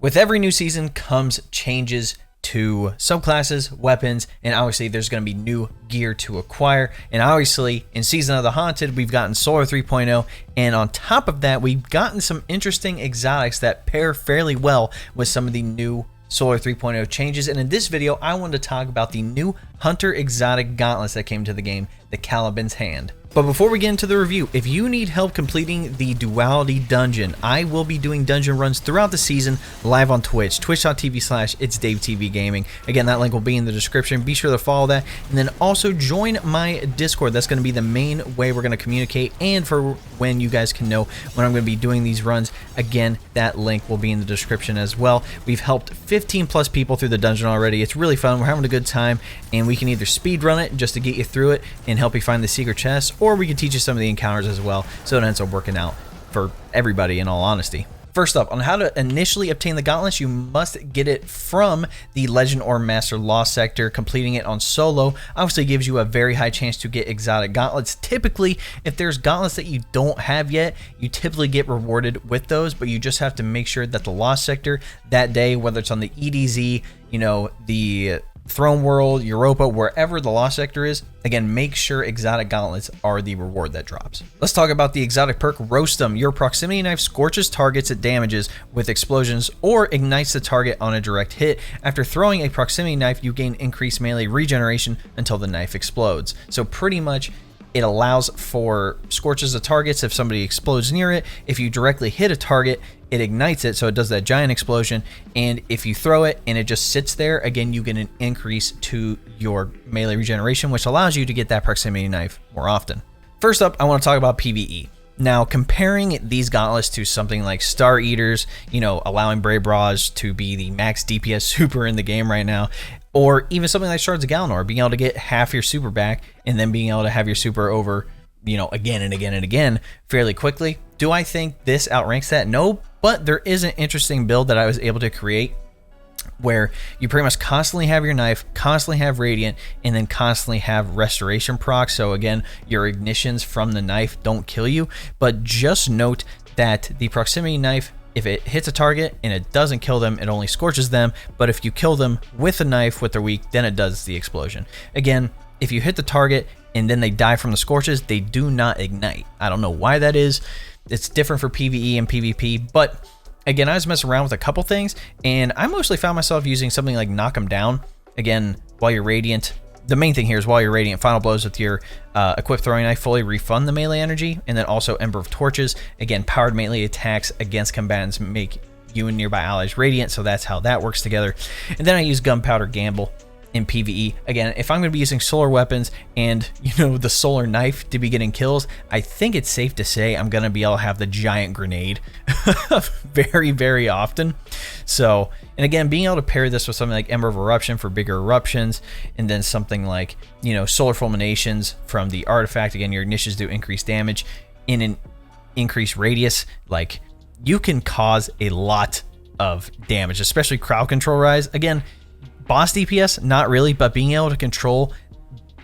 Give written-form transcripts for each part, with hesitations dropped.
With every new season comes changes to subclasses, weapons, and obviously there's going to be new gear to acquire. And obviously in Season of the Haunted, we've gotten Solar 3.0, and on top of that, we've gotten some interesting exotics that pair fairly well with some of the new Solar 3.0 changes. And in this video, I wanted to talk about the new Hunter exotic gauntlets that came to the game, the Caliban's Hand. But before we get into the review, if you need help completing the Duality Dungeon, I will be doing dungeon runs throughout the season live on Twitch, twitch.tv/ItsDaveTVGaming. Again, that link will be in the description. Be sure to follow that. And then also join my Discord. That's going to be the main way we're going to communicate and for when you guys can know when I'm going to be doing these runs. Again, that link will be in the description as well. We've helped 15 plus people through the dungeon already. It's really fun. We're having a good time, and we can either speed run it just to get you through it and help you find the secret chest, or we can teach you some of the encounters as well, so it ends up working out for everybody in all honesty. First up, on how to initially obtain the gauntlets, you must get it from the Legend or Master Lost sector. Completing it on solo obviously gives you a very high chance to get exotic gauntlets. Typically, if there's gauntlets that you don't have yet, you typically get rewarded with those, but you just have to make sure that the Lost sector that day, whether it's on the EDZ, you know, the Throne World, Europa, wherever the Lost sector is, again, make sure exotic gauntlets are the reward that drops. Let's talk about the exotic perk, Roast 'em. Your proximity knife scorches targets it damages with explosions or ignites the target on a direct hit. After throwing a proximity knife, you gain increased melee regeneration until the knife explodes. So pretty much it allows for scorches of targets if somebody explodes near it. If you directly hit a target, it ignites it, so it does that giant explosion. And if you throw it and it just sits there, again, you get an increase to your melee regeneration, which allows you to get that proximity knife more often. First up, I want to talk about PvE. Now, comparing these gauntlets to something like Star Eaters, you know, allowing Brave Bras to be the max DPS super in the game right now, or even something like Shards of Galanor, being able to get half your super back and then being able to have your super over, you know, again and again and again fairly quickly. Do I think this outranks that? No, but there is an interesting build that I was able to create where you pretty much constantly have your knife, constantly have Radiant, and then constantly have Restoration proc. So again, your ignitions from the knife don't kill you, but just note that the proximity knife, if it hits a target and it doesn't kill them, it only scorches them. But if you kill them with a knife with their weak, then it does the explosion. Again, if you hit the target and then they die from the scorches, they do not ignite. I don't know why that is. It's different for PvE and PvP, but again, I was messing around with a couple things, and I mostly found myself using something like Knock 'em Down. Again, while you're Radiant, the main thing here is while you're Radiant, Final Blows with your equipped throwing knife fully refund the melee energy, and then also Ember of Torches. Again, powered melee attacks against combatants make you and nearby allies Radiant, so that's how that works together. And then I use Gunpowder Gamble in PvE. Again, if I'm going to be using solar weapons and, you know, the solar knife to be getting kills, I think it's safe to say I'm going to be able to have the giant grenade very, very often. So, and again, being able to pair this with something like Ember of Eruption for bigger eruptions, and then something like, you know, Solar Fulminations from the artifact. Again, your ignitions do increased damage in an increased radius. Like, you can cause a lot of damage, especially crowd control rise. Again, boss DPS, not really, but being able to control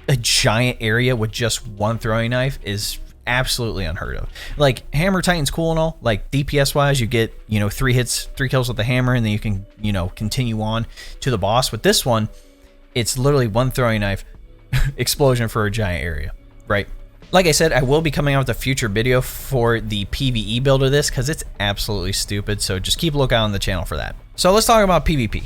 a giant area with just one throwing knife is absolutely unheard of. Like, Hammer Titan's cool and all, like DPS wise, you get, you know, 3 hits, 3 kills with the hammer, and then you can, you know, continue on to the boss. With this one, it's literally one throwing knife explosion for a giant area, right? Like I said, I will be coming out with a future video for the PvE build of this because it's absolutely stupid, so just keep a lookout on the channel for that. So let's talk about PvP.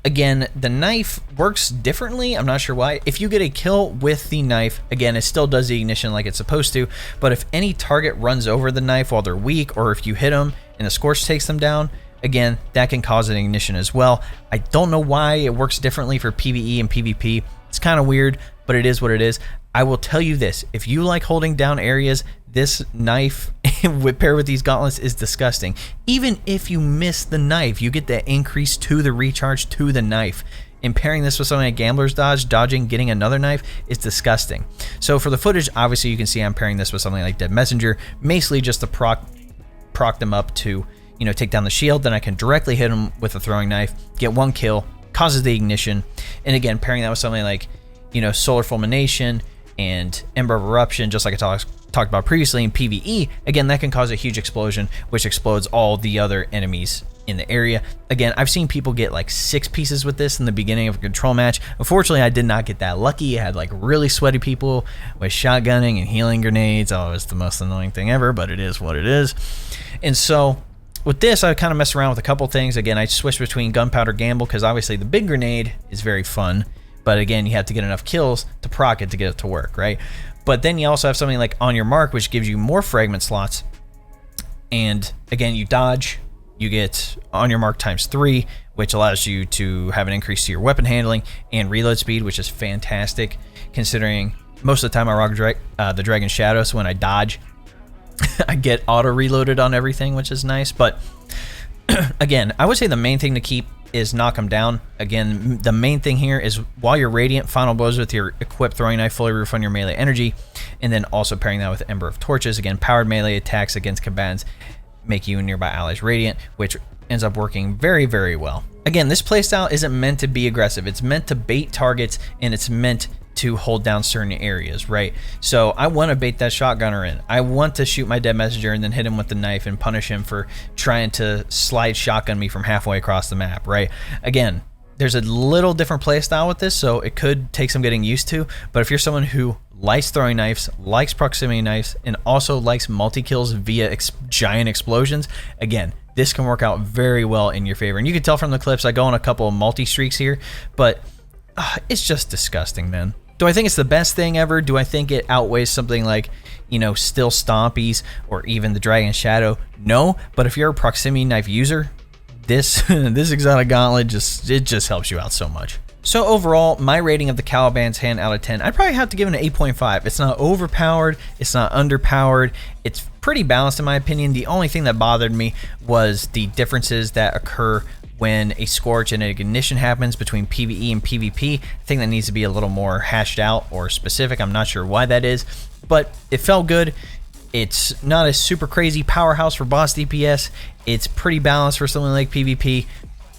Again, the knife works differently. I'm not sure why. If you get a kill with the knife, again, it still does the ignition like it's supposed to. But if any target runs over the knife while they're weak, or if you hit them and the Scorch takes them down, again, that can cause an ignition as well. I don't know why it works differently for PvE and PvP. It's kind of weird, but it is what it is. I will tell you this, if you like holding down areas, this knife paired with these gauntlets is disgusting. Even if you miss the knife, you get that increase to the recharge to the knife. And pairing this with something like Gambler's Dodge, dodging, getting another knife is disgusting. So for the footage, obviously you can see I'm pairing this with something like Dead Messenger, basically just to proc them up to, you know, take down the shield. Then I can directly hit them with a throwing knife, get 1 kill, causes the ignition. And again, pairing that with something like, you know, Solar Fulmination and Ember of Eruption, just like I talked about previously in PvE, again, that can cause a huge explosion, which explodes all the other enemies in the area. Again, I've seen people get like 6 pieces with this in the beginning of a control match. Unfortunately, I did not get that lucky. I had like really sweaty people with shotgunning and healing grenades. Oh, it's the most annoying thing ever, but it is what it is. And so with this, I kind of messed around with a couple things. Again, I switched between gunpowder gamble because obviously the big grenade is very fun, but again, you have to get enough kills to proc it to get it to work, right? But then you also have something like on your mark, which gives you more fragment slots. And again, you dodge, you get on your mark ×3, which allows you to have an increase to your weapon handling and reload speed, which is fantastic considering most of the time I rock the Dragon Shadow, so when I dodge, I get auto reloaded on everything, which is nice. But again, I would say the main thing to keep is knock them down. Again, the main thing here is while you're radiant, final blows with your equipped throwing knife, fully refund your melee energy, and then also pairing that with Ember of Torches. Again, powered melee attacks against Cabans make you and nearby allies radiant, which ends up working very, very well. Again, this playstyle isn't meant to be aggressive. It's meant to bait targets, and it's meant to hold down certain areas, right? So I want to bait that shotgunner in. I want to shoot my dead messenger and then hit him with the knife and punish him for trying to slide shotgun me from halfway across the map, right? Again, there's a little different play style with this, so it could take some getting used to, but if you're someone who likes throwing knives, likes proximity knives, and also likes multi-kills via giant explosions, again, this can work out very well in your favor. And you can tell from the clips, I go on a couple of multi-streaks here, but it's just disgusting, man. Do I think it's the best thing ever? Do I think it outweighs something like, you know, Still Stompies or even the Dragon Shadow? No, but if you're a proximity knife user, this exotic gauntlet just helps you out so much. So overall, my rating of the Caliban's hand out of 10, I'd probably have to give it an 8.5. It's not overpowered, it's not underpowered, it's pretty balanced in my opinion. The only thing that bothered me was the differences that occur when a Scorch and Ignition happens between PvE and PvP. I think that needs to be a little more hashed out or specific. I'm not sure why that is, but it felt good. It's not a super crazy powerhouse for boss DPS. It's pretty balanced for something like PvP.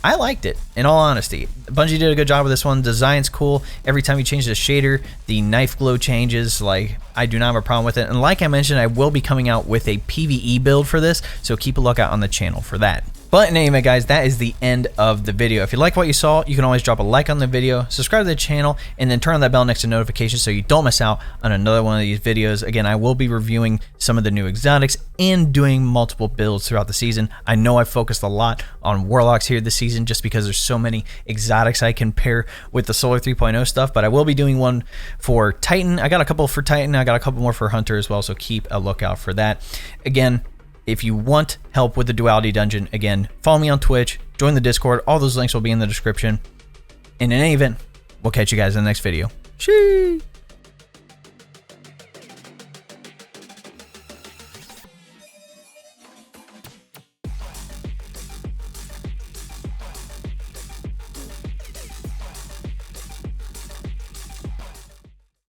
I liked it, in all honesty. Bungie did a good job with this one. Design's cool. Every time you change the shader, the knife glow changes. Like, I do not have a problem with it. And like I mentioned, I will be coming out with a PvE build for this, so keep a lookout on the channel for that. But in any event, guys, that is the end of the video. If you like what you saw, you can always drop a like on the video, subscribe to the channel, and then turn on that bell next to notifications so you don't miss out on another one of these videos. Again, I will be reviewing some of the new exotics and doing multiple builds throughout the season. I know I've focused a lot on Warlocks here this season just because there's so many exotics I can pair with the Solar 3.0 stuff, but I will be doing one for Titan. I got a couple for Titan. I got a couple more for Hunter as well, so keep a lookout for that. Again, if you want help with the Duality Dungeon, again, follow me on Twitch, join the Discord. All those links will be in the description. And in any event, we'll catch you guys in the next video. Sheesh.